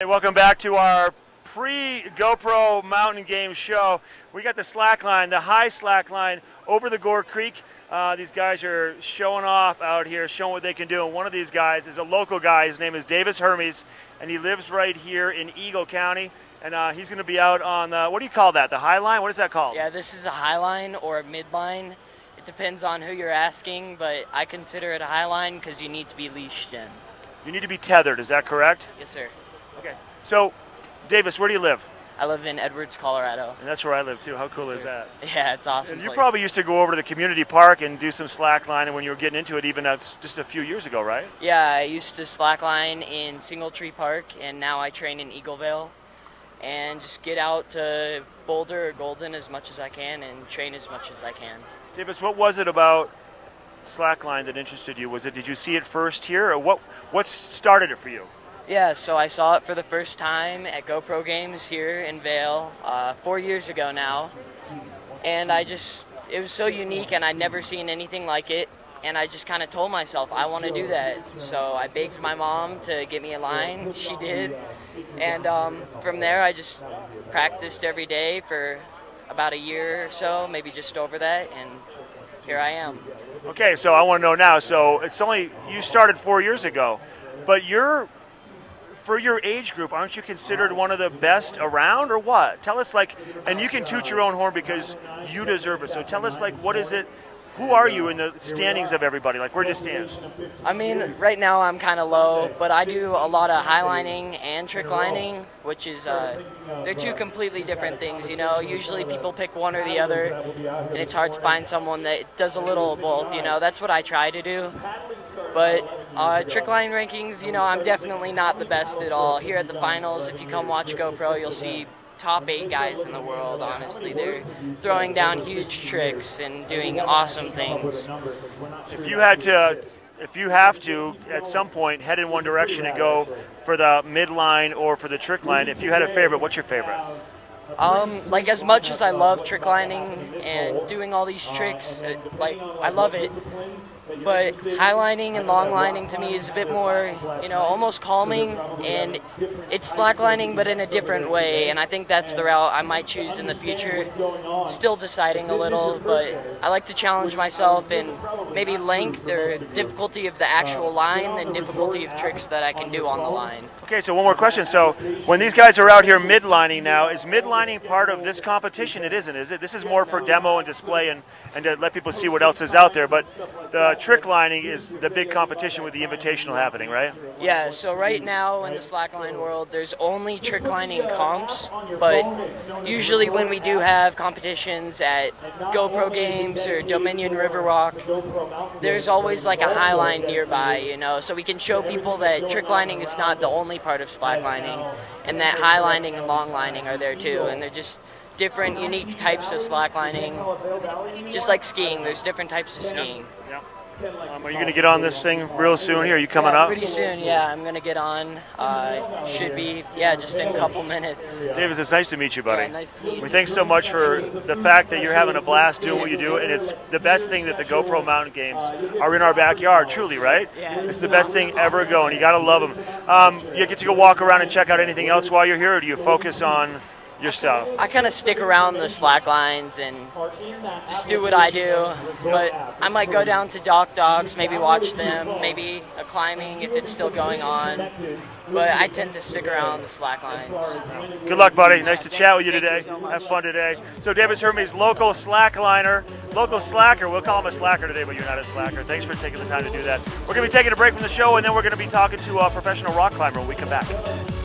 Hey, welcome back to our pre-GoPro mountain game show. We got the slack line, the high slack line over the Gore Creek. These guys are showing off out here, showing what they can do. And one of these guys is a local guy. His name is Hermes, and he lives right here in Eagle County. And he's going to be out on the, what do you call that? The high line? What is that called? Yeah, this is a high line or a mid line. It depends on who you're asking, but I consider it a high line because you need to be leashed in. You need to be tethered, is that correct? Yes, sir. Okay. So, Davis, where do you live? I live in Edwards, Colorado. And that's where I live too. How cool is that? Yeah, it's awesome. And you probably used to go over to the community park and do some slacklining when you were getting into it, even just a few years ago, right? Yeah, I used to slackline in Single Tree Park, and now I train in Vail, and just get out to Boulder or Golden as much as I can and train as much as I can. Davis, what was it about slackline that interested you? Did you see it first here, or what started it for you? Yeah, so I saw it for the first time at GoPro Games here in Vail 4 years ago now, and it was so unique, and I'd never seen anything like it, and I just kind of told myself, I want to do that. So I begged my mom to get me a line. She did, and from there I just practiced every day for about a year or so, maybe just over that, and here I am. Okay, so I want to know now, so you started 4 years ago, but for your age group, aren't you considered one of the best around, or what? Tell us, and you can toot your own horn because you deserve it. So tell us, what is it? Who are you in the standings of everybody? Where do you stand? I mean, right now I'm kind of low, but I do a lot of highlining and trick lining, which is, they're two completely different things, Usually people pick one or the other, and it's hard to find someone that does a little of both, That's what I try to do. But trick line rankings, I'm definitely not the best at all. Here at the finals, if you come watch GoPro, you'll see top 8 guys in the world, honestly. They're throwing down huge tricks and doing awesome things. If you have to, at some point, head in one direction and go for the midline or for the trick line, if you had a favorite, what's your favorite? As much as I love trick lining and doing all these tricks, I love it. But highlining and longlining to me is a bit more, almost calming, and it's slacklining but in a different way, and I think that's the route I might choose in the future. Still deciding a little, but I like to challenge myself in maybe length or difficulty of the actual line than difficulty of tricks that I can do on the line. Okay, so one more question. So when these guys are out here midlining now, is midlining part of this competition? It isn't, is it? This is more for demo and display and to let people see what else is out there, but the trick lining is the big competition with the invitational happening, right? Yeah, so right now in the slackline world, there's only trick lining comps, but usually when we do have competitions at GoPro Games or Dominion Riverwalk, there's always a high line nearby, so we can show people that trick lining is not the only part of slacklining, and that high lining and long lining are there too, and they're just different, unique types of slacklining. Just like skiing, there's different types of skiing. Yeah. Are you going to get on this thing real soon here? Are you coming up? Pretty soon, yeah. I'm going to get on. Should be, just in a couple minutes. Davis, it's nice to meet you, buddy. Yeah, nice to meet you. We thanks so much for the fact that you're having a blast doing what you do, and it's the best thing that the GoPro Mountain Games are in our backyard, truly, right? Yeah. It's the best thing ever going. You got to love them. You get to go walk around and check out anything else while you're here, or do you focus on your stuff? I kind of stick around the slack lines and just do what I do, but I might go down to dogs, maybe watch them, maybe a climbing if it's still going on, but I tend to stick around the slack lines. Good luck, buddy. Nice to chat with you today. Have fun today. So Davis Hermes, local slackliner, local slacker. We'll call him a slacker today, but you're not a slacker. Thanks for taking the time to do that. We're going to be taking a break from the show, and then we're going to be talking to a professional rock climber when we come back.